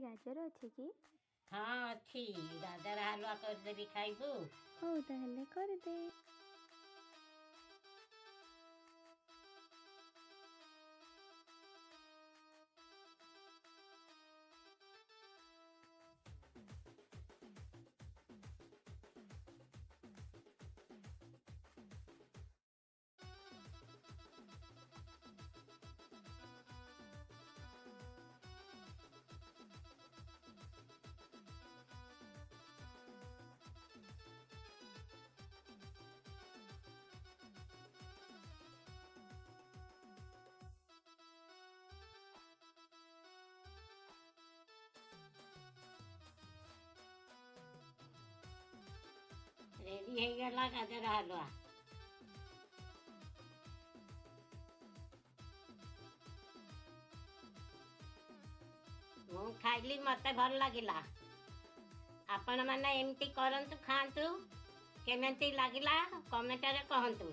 ଗାଜର ଅଛି କି? ହଁ ଅଛି, ଗାଜର ହାଲୁଆ କରିଦେବି, ଖାଇବୁ? ହଉ ତାହେଲେ କରିଦେ। ରେଡି ହେଇଗଲା ଗାଜର ହାଲୁଆ। ମୁଁ ଖାଇଲି, ମତେ ଭଲ ଲାଗିଲା। ଆପଣମାନେ ଏମିତି କରନ୍ତୁ, ଖାଆନ୍ତୁ। କେମିତି ଲାଗିଲା କମେଣ୍ଟରେ କହନ୍ତୁ।